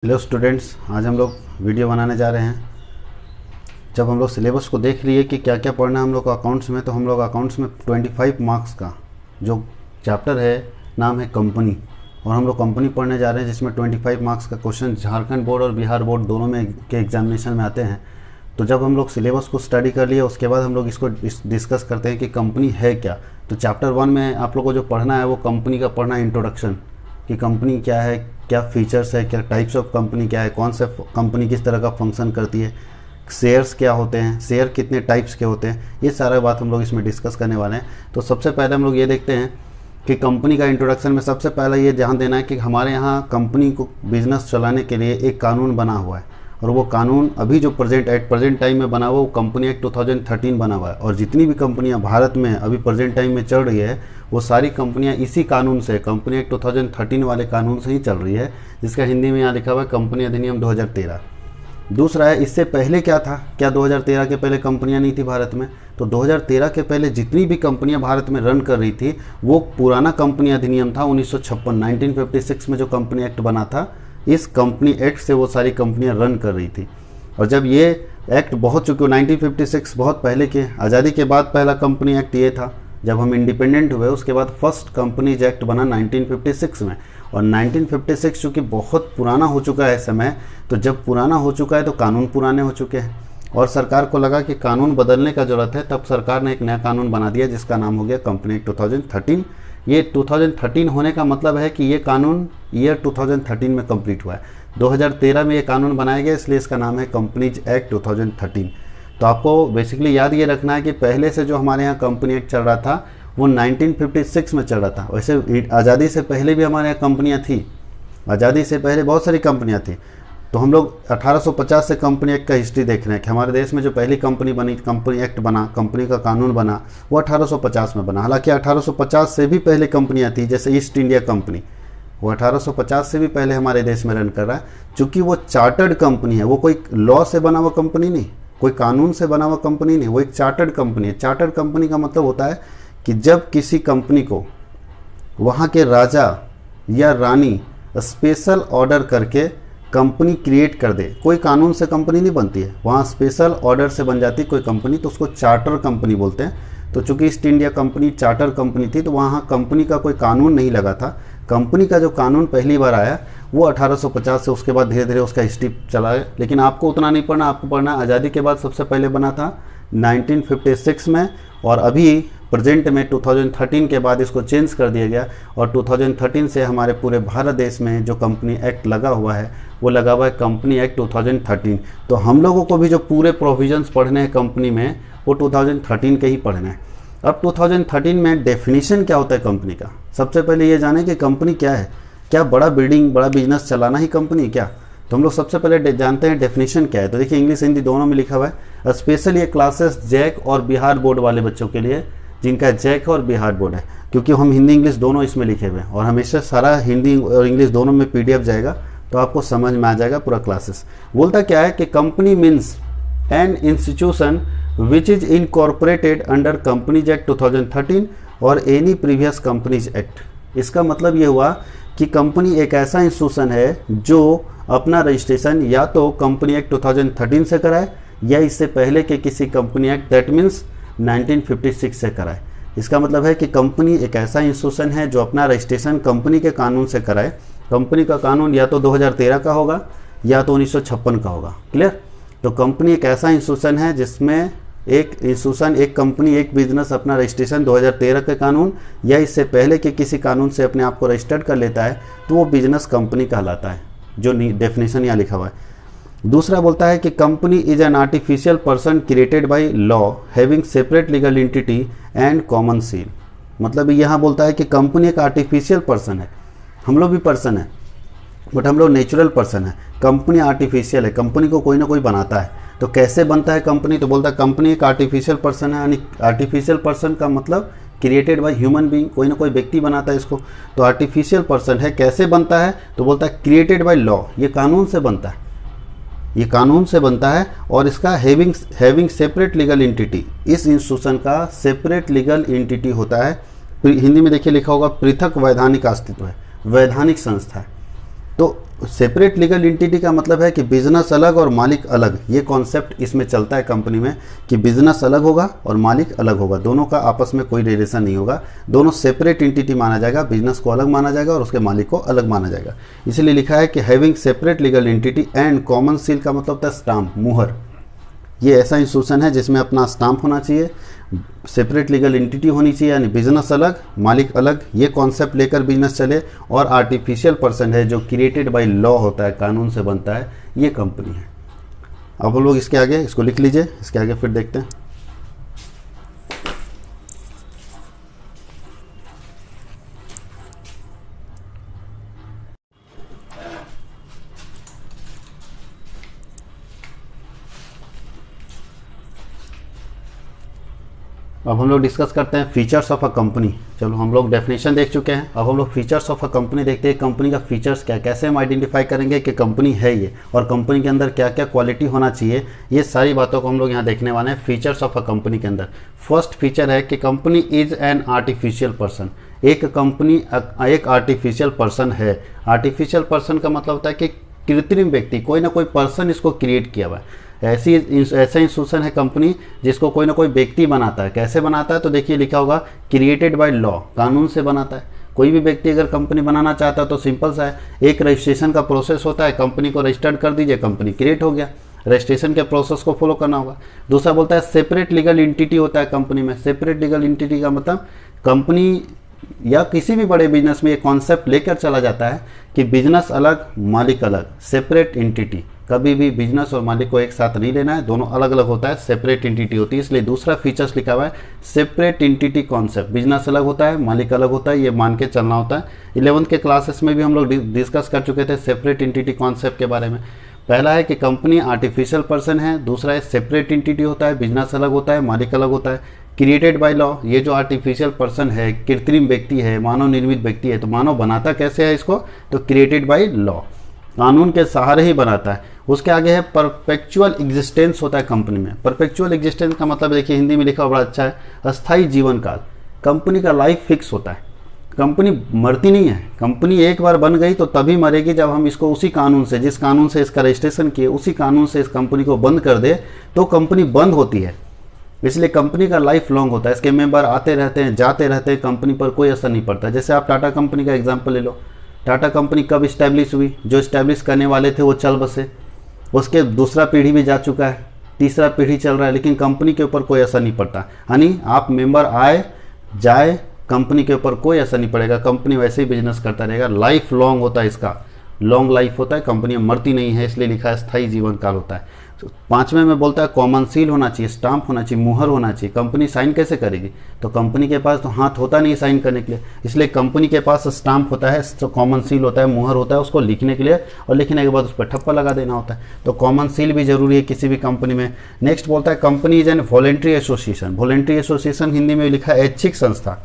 Hello students, आज हम लोग वीडियो बनाने जा रहे हैं। जब हम लोग सिलेबस को देख लिए कि क्या क्या पढ़ना है हम लोग को अकाउंट्स में, तो हम लोग अकाउंट्स में 25 मार्क्स का जो चैप्टर है नाम है कंपनी, और हम लोग कंपनी पढ़ने जा रहे हैं जिसमें 25 मार्क्स का क्वेश्चन झारखंड बोर्ड और बिहार बोर्ड दोनों में के एग्जामिनेशन में आते हैं। तो जब हम लोग सिलेबस को स्टडी कर लिए उसके बाद हम लोग इसको डिस्कस करते हैं कि कंपनी है क्या। तो चैप्टर 1 में आप लोग को जो पढ़ना है वो कंपनी का पढ़ना है, इंट्रोडक्शन कि कंपनी क्या है, क्या फीचर्स है, क्या टाइप्स ऑफ कंपनी क्या है, कौन सा कंपनी किस तरह का फंक्शन करती है, शेयर्स क्या होते हैं, शेयर कितने टाइप्स के होते हैं, ये सारा बात हम लोग इसमें डिस्कस करने वाले हैं। तो सबसे पहले हम लोग ये देखते हैं कि कंपनी का इंट्रोडक्शन में सबसे पहले ये ध्यान देना है कि हमारे यहाँ कंपनी को बिजनेस चलाने के लिए एक कानून बना हुआ है, और वो कानून अभी जो प्रेजेंट टाइम में बना हुआ वो कंपनी एक्ट 2013 बना हुआ है। और जितनी भी कंपनियां भारत में अभी प्रेजेंट टाइम में चल रही है वो सारी कंपनियां इसी कानून से, कंपनी एक्ट 2013 वाले कानून से ही चल रही है, जिसका हिंदी में यहाँ लिखा हुआ है कंपनी अधिनियम 2013। दूसरा है, इससे पहले क्या था, क्या 2013 के पहले कंपनियां नहीं थी भारत में? तो 2013 के पहले जितनी भी कंपनियां भारत में रन कर रही थी वो पुराना कंपनी अधिनियम था 1956 में जो कंपनी एक्ट बना था, इस कंपनी एक्ट से वो सारी कंपनियां रन कर रही थी। और जब ये एक्ट बहुत चुके 1956 बहुत पहले के, आज़ादी के बाद पहला कंपनी एक्ट ये था। जब हम इंडिपेंडेंट हुए उसके बाद फर्स्ट कंपनीज एक्ट बना 1956 में, और 1956 चूँकि बहुत पुराना हो चुका है समय, तो जब पुराना हो चुका है तो कानून पुराने हो चुके हैं, और सरकार को लगा कि कानून बदलने का ज़रूरत है। तब सरकार ने एक नया कानून बना दिया जिसका नाम हो गया कंपनी एक्ट 2013। ये 2013 होने का मतलब है कि ये कानून ईयर 2013 में कंप्लीट हुआ है। 2013 में ये कानून बनाया गया, इसलिए इसका नाम है कंपनीज एक्ट 2013। तो आपको बेसिकली याद ये रखना है कि पहले से जो हमारे यहाँ कंपनी एक्ट चल रहा था वो 1956 में चल रहा था। वैसे आज़ादी से पहले भी हमारे यहाँ कंपनियाँ थी, आज़ादी से पहले बहुत सारी कंपनियाँ थी। तो हम लोग 1850 से कंपनी एक्ट का हिस्ट्री देख रहे हैं कि हमारे देश में जो पहली कंपनी बनी, कंपनी एक्ट बना, कंपनी का कानून बना, वो 1850 में बना। हालांकि 1850 से भी पहले कंपनियां थी, जैसे ईस्ट इंडिया कंपनी, वो 1850 से भी पहले हमारे देश में रन कर रहा है। चूँकि वो चार्टर्ड कंपनी है, वो कोई लॉ से बना हुआ कंपनी नहीं, कोई कानून से बना हुआ कंपनी नहीं, वो एक चार्टर्ड कंपनी है। चार्टर्ड कंपनी का मतलब होता है कि जब किसी कंपनी को वहाँ के राजा या रानी स्पेशल ऑर्डर करके कंपनी क्रिएट कर दे, कोई कानून से कंपनी नहीं बनती है, वहाँ स्पेशल ऑर्डर से बन जाती कोई कंपनी, तो उसको चार्टर कंपनी बोलते हैं। तो चूंकि east India company charter company थी तो वहाँ कंपनी का कोई कानून नहीं लगा था। कंपनी का जो कानून पहली बार आया वो 1850 से, उसके बाद धीरे धीरे उसका हिस्ट्री चला है। लेकिन आपको उतना नहीं पढ़ना, आपको पढ़ना आज़ादी के बाद सबसे पहले बना था 1956 में, और अभी प्रेजेंट में 2013 के बाद इसको चेंज कर दिया गया, और 2013 से हमारे पूरे भारत देश में जो कंपनी एक्ट लगा हुआ है वो लगा हुआ है कंपनी एक्ट 2013। तो हम लोगों को भी जो पूरे प्रोविजंस पढ़ने हैं कंपनी में वो 2013 के ही पढ़ने हैं। अब 2013 में डेफिनेशन क्या होता है कंपनी का, सबसे पहले ये जाने कि कंपनी क्या है। क्या बड़ा बिल्डिंग, बड़ा बिजनेस चलाना ही कंपनी क्या? तो हम लोग सबसे पहले जानते हैं डेफिनेशन क्या है। तो देखिए इंग्लिश हिंदी दोनों में लिखा हुआ है। स्पेशल ये क्लासेस जैक और बिहार बोर्ड वाले बच्चों के लिए, जिनका जैक और बिहार बोर्ड है, क्योंकि हम हिंदी इंग्लिश दोनों इसमें लिखे हुए हैं, और हमेशा सारा हिंदी और इंग्लिश दोनों में PDF जाएगा तो आपको समझ में आ जाएगा पूरा क्लासेस। बोलता क्या है कि company means an institution which is incorporated under companies act 2013 और एनी प्रीवियस कंपनीज एक्ट। इसका मतलब ये हुआ कि कंपनी एक ऐसा इंस्टीट्यूशन है जो अपना रजिस्ट्रेशन या तो कंपनी एक्ट 2013 से कराए या इससे पहले के किसी कंपनी एक्ट, दैट मीन्स 1956 से कराए। इसका मतलब है कि कंपनी एक ऐसा इंस्टीट्यूशन है जो अपना रजिस्ट्रेशन कंपनी के कानून से कराए। कंपनी का कानून या तो 2013 का होगा या तो 1956 का होगा। क्लियर? तो कंपनी एक ऐसा इंस्टीट्यूशन है जिसमें एक इंस्टीट्यूशन, एक कंपनी, एक बिजनेस अपना रजिस्ट्रेशन 2013 के कानून या इससे पहले के किसी कानून से अपने आप को रजिस्टर्ड कर लेता है तो वो बिजनेस कंपनी कहलाता है, जो डेफिनेशन यहाँ लिखा हुआ है। दूसरा बोलता है कि company is an artificial person created by law having separate legal entity and common seal. मतलब यहाँ बोलता है कि कंपनी एक आर्टिफिशियल पर्सन है। हम लोग भी पर्सन है बट हम लोग नेचुरल पर्सन है, कंपनी आर्टिफिशियल है, कंपनी को कोई ना कोई बनाता है। तो कैसे बनता है कंपनी? तो बोलता है कंपनी एक आर्टिफिशियल पर्सन है, यानी आर्टिफिशियल पर्सन का मतलब क्रिएटेड बाय ह्यूमन बीइंग, कोई ना कोई व्यक्ति बनाता है इसको। तो आर्टिफिशियल पर्सन है, कैसे बनता है? तो बोलता है क्रिएटेड बाय लॉ, ये कानून से बनता है, ये कानून से बनता है, और इसका हैविंग सेपरेट लीगल एंटिटी, इस इंस्टीट्यूशन का सेपरेट लीगल एंटिटी होता है। हिंदी में देखिए लिखा होगा पृथक वैधानिक अस्तित्व है, वैधानिक संस्था है। तो सेपरेट लीगल एंटिटी का मतलब है कि बिजनेस अलग और मालिक अलग, ये कॉन्सेप्ट इसमें चलता है कंपनी में कि बिजनेस अलग होगा और मालिक अलग होगा, दोनों का आपस में कोई रिलेशन नहीं होगा, दोनों सेपरेट एंटिटी माना जाएगा, बिजनेस को अलग माना जाएगा और उसके मालिक को अलग माना जाएगा। इसलिए लिखा है कि having separate legal entity and common seal का मतलब होता है स्टाम्प, मुहर। ये ऐसा इंस्टीट्यूशन है जिसमें अपना स्टाम्प होना चाहिए, सेपरेट लीगल एंटिटी होनी चाहिए, यानी बिजनेस अलग मालिक अलग, ये कॉन्सेप्ट लेकर बिजनेस चले, और आर्टिफिशियल पर्सन है जो क्रिएटेड बाय लॉ होता है, कानून से बनता है, ये कंपनी है। अब हम लोग इसके आगे इसको लिख लीजिए, इसके आगे फिर देखते हैं। अब हम लोग डिस्कस करते हैं फीचर्स ऑफ अ कंपनी। चलो हम लोग डेफिनेशन देख चुके हैं, अब हम लोग फीचर्स ऑफ अ कंपनी देखते हैं। कंपनी का फीचर्स क्या, कैसे हम आइडेंटिफाई करेंगे कि कंपनी है ये, और कंपनी के अंदर क्या क्या क्वालिटी होना चाहिए, ये सारी बातों को हम लोग यहाँ देखने वाले हैं फीचर्स ऑफ अ कंपनी के अंदर। फर्स्ट फीचर है कि company is an artificial person. एक कंपनी एक आर्टिफिशियल पर्सन है। आर्टिफिशियल पर्सन का मतलब होता है कि कृत्रिम व्यक्ति, कोई ना कोई पर्सन इसको क्रिएट किया हुआ है। ऐसा इंस्टीट्यूशन है कंपनी जिसको कोई ना कोई व्यक्ति बनाता है। कैसे बनाता है, तो देखिए लिखा होगा क्रिएटेड बाय लॉ, कानून से बनाता है। कोई भी व्यक्ति अगर कंपनी बनाना चाहता है तो सिंपल सा है, एक रजिस्ट्रेशन का प्रोसेस होता है, कंपनी को रजिस्टर्ड कर दीजिए, कंपनी क्रिएट हो गया, रजिस्ट्रेशन के प्रोसेस को फॉलो करना होगा। दूसरा बोलता है सेपरेट लीगल एंटिटी होता है कंपनी में। सेपरेट लीगल एंटिटी का मतलब कंपनी या किसी भी बड़े बिजनेस में ये कॉन्सेप्ट लेकर चला जाता है कि बिजनेस अलग मालिक अलग, सेपरेट एंटिटी। कभी भी बिजनेस और मालिक को एक साथ नहीं लेना है, दोनों अलग अलग होता है, सेपरेट एंटिटी होती है। इसलिए दूसरा फीचर्स लिखा हुआ है सेपरेट एंटिटी कॉन्सेप्ट। बिजनेस अलग होता है, मालिक अलग होता है, ये मान के चलना होता है। 11th के क्लासेस में भी हम लोग डिस्कस कर चुके थे सेपरेट एंटिटी कॉन्सेप्ट के बारे में। पहला है कि कंपनी आर्टिफिशियल पर्सन है, दूसरा है सेपरेट एंटिटी होता है, बिजनेस अलग होता है, मालिक अलग होता है। क्रिएटेड बाय लॉ, ये जो आर्टिफिशियल पर्सन है, कृत्रिम व्यक्ति है, मानव निर्मित व्यक्ति है, तो मानव बनाता कैसे है इसको, तो क्रिएटेड बाय लॉ, कानून के सहारे ही बनाता है। उसके आगे है परपेचुअल एग्जिस्टेंस होता है कंपनी में। परपेचुअल एग्जिस्टेंस का मतलब देखिए हिंदी में लिखा बड़ा अच्छा है, अस्थायी जीवन काल। कंपनी का लाइफ फिक्स होता है, कंपनी मरती नहीं है। कंपनी एक बार बन गई तो तभी मरेगी जब हम इसको उसी कानून से, जिस कानून से इसका रजिस्ट्रेशन किए, उसी कानून से इस कंपनी को बंद कर दे तो कंपनी बंद होती है। इसलिए कंपनी का लाइफ लॉन्ग होता है, इसके मेंबर आते रहते हैं, जाते रहते हैं, कंपनी पर कोई असर नहीं पड़ता। जैसे आप टाटा कंपनी का एग्जांपल ले लो, टाटा कंपनी कब इस्टेब्लिश हुई, जो इस्टेब्लिश करने वाले थे वो चल बसे, उसके दूसरा पीढ़ी भी जा चुका है, तीसरा पीढ़ी चल रहा है, लेकिन कंपनी के ऊपर कोई असर नहीं पड़ता। यानी आप मेंबर आए जाए, कंपनी के ऊपर कोई असर नहीं पड़ेगा, कंपनी वैसे ही बिजनेस करता रहेगा। लाइफ लॉन्ग होता है, इसका लॉन्ग लाइफ होता है, कंपनी मरती नहीं है, इसलिए लिखा है स्थायी जीवन काल होता है। पांचवें में बोलता है कॉमन सील होना चाहिए, स्टाम्प होना चाहिए, मुहर होना चाहिए। कंपनी साइन कैसे करेगी, तो कंपनी के पास तो हाथ होता नहीं साइन करने के लिए, इसलिए कंपनी के पास स्टाम्प होता है, तो कॉमन सील होता है, मुहर होता है, उसको लिखने के लिए, और लिखने के बाद उस पर ठप्पा लगा देना होता है। तो कॉमन सील भी जरूरी है किसी भी कंपनी में। नेक्स्ट बोलता है company is an voluntary association. Voluntary association Hindi में लिखा है ऐच्छिक संस्था।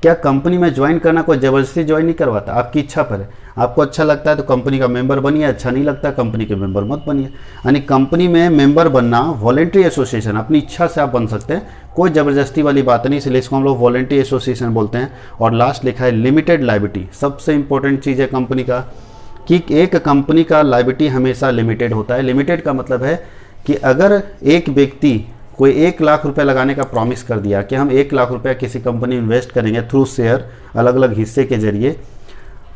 क्या कंपनी में ज्वाइन करना कोई जबरदस्ती ज्वाइन नहीं करवाता, आपकी इच्छा पर है। आपको अच्छा लगता है तो कंपनी का मेंबर बनिए, अच्छा नहीं लगता कंपनी के मेंबर मत बनिए। यानी कंपनी में मेंबर बनना वॉलेंट्री एसोसिएशन, अपनी इच्छा से आप बन सकते हैं, कोई ज़बरदस्ती वाली बात नहीं, इसलिए इसको हम लोग वॉलेंट्री एसोसिएशन बोलते हैं। और लास्ट लिखा है लिमिटेड लायबिलिटी। सबसे इंपॉर्टेंट चीज़ है कंपनी का कि एक कंपनी का लायबिलिटी हमेशा लिमिटेड होता है। लिमिटेड का मतलब है कि अगर एक व्यक्ति कोई 1 लाख रुपए लगाने का प्रॉमिस कर दिया कि हम 1 लाख रुपया किसी कंपनी में इन्वेस्ट करेंगे थ्रू शेयर, अलग अलग हिस्से के जरिए,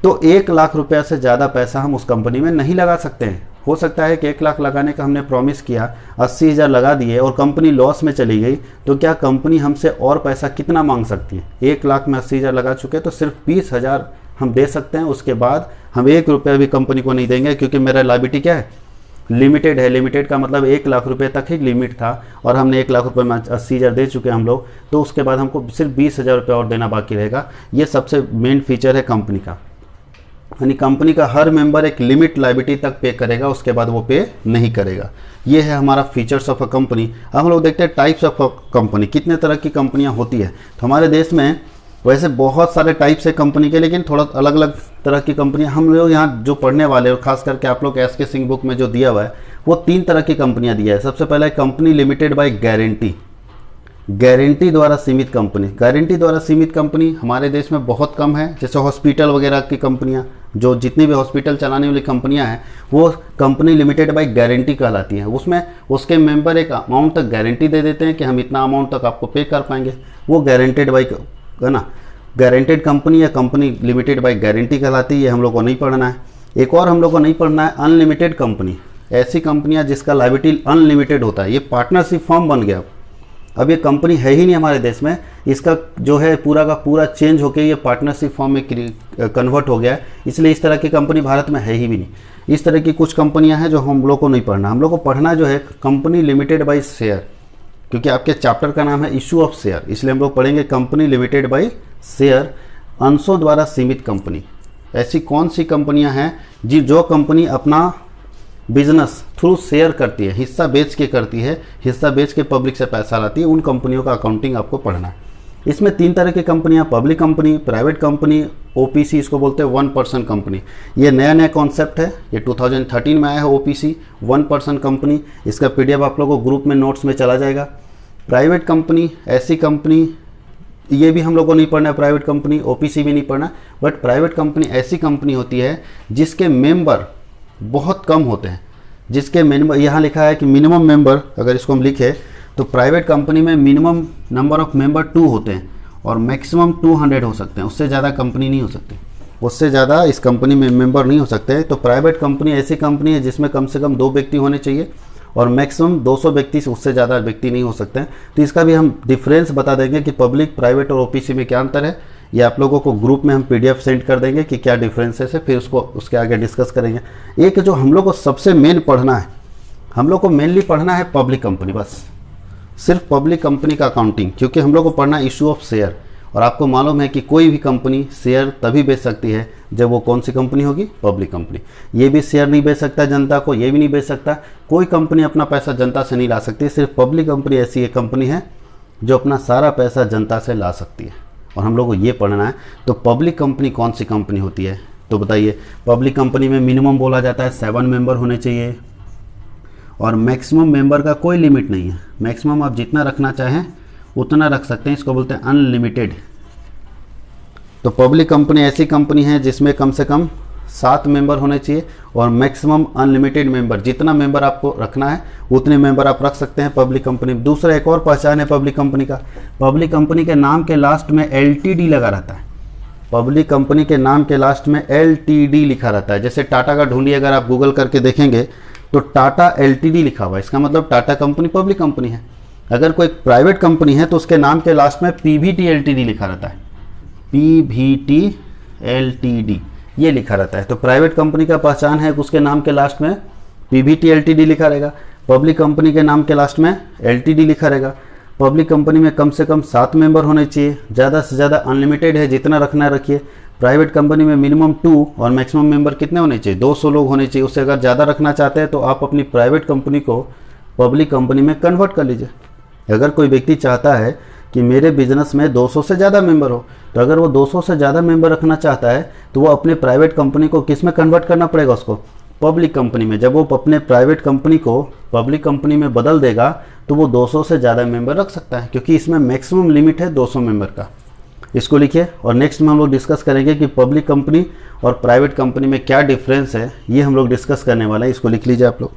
तो 1 लाख रुपया से ज़्यादा पैसा हम उस कंपनी में नहीं लगा सकते हैं। हो सकता है कि 1 लाख लगाने का हमने प्रॉमिस किया, 80,000 लगा दिए और कंपनी लॉस में चली गई, तो क्या कंपनी हमसे और पैसा कितना मांग सकती है। 1 लाख में 80,000 लगा चुके तो सिर्फ 20,000 हम दे सकते हैं, उसके बाद हम 1 रुपया भी कंपनी को नहीं देंगे, क्योंकि मेरा लायबिलिटी क्या है, लिमिटेड है। लिमिटेड का मतलब 1 लाख रुपए तक ही लिमिट था, और हमने 1 लाख रुपए में 80,000 दे चुके हैं हम लोग, तो उसके बाद हमको सिर्फ 20,000 रुपये और देना बाकी रहेगा। ये सबसे मेन फीचर है कंपनी का। यानी कंपनी का हर मेंबर एक लिमिट लायबिलिटी तक पे करेगा, उसके बाद वो पे नहीं करेगा। ये है हमारा फीचर्स ऑफ अ कंपनी। अब हम लोग देखते हैं टाइप्स ऑफ अ कंपनी, कितने तरह की कंपनियां होती है। तो हमारे देश में वैसे बहुत सारे टाइप्स है कंपनी के, लेकिन थोड़ा अलग अलग तरह की कंपनियां हम लोग यहाँ जो पढ़ने वाले हैं, और खास करके आप लोग एसके सिंह बुक में जो दिया हुआ है वो 3 तरह की कंपनियां दिया है। सबसे पहला है company limited by guarantee. Guarantee द्वारा सीमित कंपनी। गारंटी द्वारा सीमित कंपनी हमारे देश में बहुत कम है। जैसे हॉस्पिटल वगैरह की कंपनियां, जो जितनी भी हॉस्पिटल चलाने वाली कंपनियां हैं, वो कंपनी लिमिटेड बाय गारंटी कहलाती हैं। उसमें उसके मेंबर एक अमाउंट तक गारंटी दे देते हैं कि हम इतना अमाउंट तक आपको पे कर पाएंगे, वो गारंटेड बाय, है ना, गारंटेड कंपनी या कंपनी लिमिटेड बाय गारंटी कहलाती है। ये हम लोग को नहीं पढ़ना है। एक और हम लोग को नहीं पढ़ना है अनलिमिटेड कंपनी। ऐसी कंपनियां जिसका लायबिलिटी अनलिमिटेड होता है, ये पार्टनरशिप फॉर्म बन गया। अब ये कंपनी है ही नहीं हमारे देश में, इसका जो है पूरा का पूरा चेंज होकर ये पार्टनरशिप फॉर्म में कन्वर्ट हो गया है, इसलिए इस तरह की कंपनी भारत में है ही भी नहीं। इस तरह की कुछ कंपनियां हैं जो हम लोग को नहीं पढ़ना। हम लोग को पढ़ना जो है कंपनी लिमिटेड बाय शेयर, क्योंकि आपके चैप्टर का नाम है इशू ऑफ शेयर, इसलिए हम लोग पढ़ेंगे कंपनी लिमिटेड बाय शेयर। अंशों द्वारा सीमित कंपनी, ऐसी कौन सी कंपनियां हैं जो कंपनी अपना बिजनेस थ्रू शेयर करती है, हिस्सा बेच के करती है, हिस्सा बेच के पब्लिक से पैसा लाती है, उन कंपनियों का अकाउंटिंग आपको पढ़ना है। इसमें 3 तरह की कंपनियां, public company, private company, OPC, इसको बोलते हैं 1 पर्सन कंपनी। ये नया नया कॉन्सेप्ट है, ये 2013 में आया है ओपीसी 1 पर्सन कंपनी। इसका पीडीएफ आप लोगों को ग्रुप में नोट्स में चला जाएगा। प्राइवेट कंपनी, ऐसी कंपनी, ये भी हम लोग को नहीं पढ़ना है। प्राइवेट कंपनी, ओपीसी भी नहीं पढ़ना, बट प्राइवेट कंपनी ऐसी कंपनी होती है जिसके मेंबर बहुत कम होते हैं, जिसके मिनिमम, यहाँ लिखा है कि मिनिमम मेंबर, अगर इसको हम लिखे तो प्राइवेट कंपनी में मिनिमम नंबर ऑफ मेंबर 2 होते हैं और मैक्सिमम 200 हो सकते हैं। उससे ज़्यादा कंपनी नहीं हो सकती, उससे ज़्यादा इस कंपनी में मेंबर नहीं हो सकते। तो प्राइवेट कंपनी ऐसी कंपनी है जिसमें कम से कम 2 व्यक्ति होने चाहिए और मैक्सिमम 200 व्यक्ति से उससे ज़्यादा व्यक्ति नहीं हो सकते हैं। तो इसका भी हम डिफरेंस बता देंगे कि पब्लिक, प्राइवेट और ओपीसी में क्या अंतर है। ये आप लोगों को ग्रुप में हम पीडीएफ सेंड कर देंगे कि क्या डिफरेंसेस है, फिर उसको उसके आगे डिस्कस करेंगे। एक जो हम लोग को सबसे मेन पढ़ना है, हम लोग को मेनली पढ़ना है पब्लिक कंपनी, बस सिर्फ पब्लिक कंपनी का अकाउंटिंग, क्योंकि हम लोग को पढ़ना है इशू ऑफ शेयर। और आपको मालूम है कि कोई भी कंपनी शेयर तभी बेच सकती है जब वो कौन सी कंपनी होगी, पब्लिक कंपनी। ये भी शेयर नहीं बेच सकता जनता को, ये भी नहीं बेच सकता, कोई कंपनी अपना पैसा जनता से नहीं ला सकती। सिर्फ पब्लिक कंपनी ऐसी एक कंपनी है जो अपना सारा पैसा जनता से ला सकती है, और हम लोग को ये पढ़ना है। तो पब्लिक कंपनी कौन सी कंपनी होती है, तो बताइए। पब्लिक कंपनी में मिनिमम बोला जाता है 7 मेंबर होने चाहिए और मैक्सिमम मेंबर का कोई लिमिट नहीं है। मैक्सिमम आप जितना रखना चाहें उतना रख सकते हैं, इसको बोलते हैं अनलिमिटेड। तो पब्लिक कंपनी ऐसी कंपनी है जिसमें कम से कम 7 मेंबर होने चाहिए और मैक्सिमम अनलिमिटेड मेंबर, जितना मेंबर आपको रखना है उतने मेंबर आप रख सकते हैं पब्लिक कंपनी में। दूसरा एक और पहचान है पब्लिक कंपनी का, पब्लिक कंपनी के नाम के लास्ट में एलटीडी लगा रहता है। पब्लिक कंपनी के नाम के लास्ट में एलटीडी लिखा रहता है। जैसे टाटा का ढूंढिए, अगर आप गूगल करके देखेंगे तो टाटा एलटीडी लिखा हुआ है, इसका मतलब टाटा कंपनी पब्लिक कंपनी है। अगर कोई प्राइवेट कंपनी है तो उसके नाम के लास्ट में पीवीटी एलटीडी लिखा रहता है, पीवीटी एलटीडी ये लिखा रहता है। तो प्राइवेट कंपनी का पहचान है उसके नाम के लास्ट में पीवीटी एलटीडी लिखा रहेगा, पब्लिक कंपनी के नाम के लास्ट में एलटीडी लिखा रहेगा। पब्लिक कंपनी में कम से कम 7 मेंबर होने चाहिए, ज़्यादा से ज़्यादा अनलिमिटेड है, जितना रखना रखिए। प्राइवेट कंपनी में मिनिमम 2 और मैक्सिमम मेंबर कितने होने चाहिए, 200 लोग होने चाहिए। उससे अगर ज़्यादा रखना चाहते हैं तो आप अपनी प्राइवेट कंपनी को पब्लिक कंपनी में कन्वर्ट कर लीजिए। अगर कोई व्यक्ति चाहता है कि मेरे बिजनेस में 200 से ज़्यादा मेंबर हो, तो अगर वो 200 से ज़्यादा मेंबर रखना चाहता है तो वो अपने प्राइवेट कंपनी को किस में कन्वर्ट करना पड़ेगा, उसको पब्लिक कंपनी में। जब वो अपने प्राइवेट कंपनी को पब्लिक कंपनी में बदल देगा तो वो 200 से ज़्यादा मेंबर रख सकता है, क्योंकि इसमें मैक्सिमम लिमिट है 200 मेंबर का। इसको लिखिए और नेक्स्ट में हम लोग डिस्कस करेंगे कि पब्लिक कंपनी और प्राइवेट कंपनी में क्या डिफरेंस है, ये हम लोग डिस्कस करने वाले हैं। इसको लिख लीजिए आप लोग।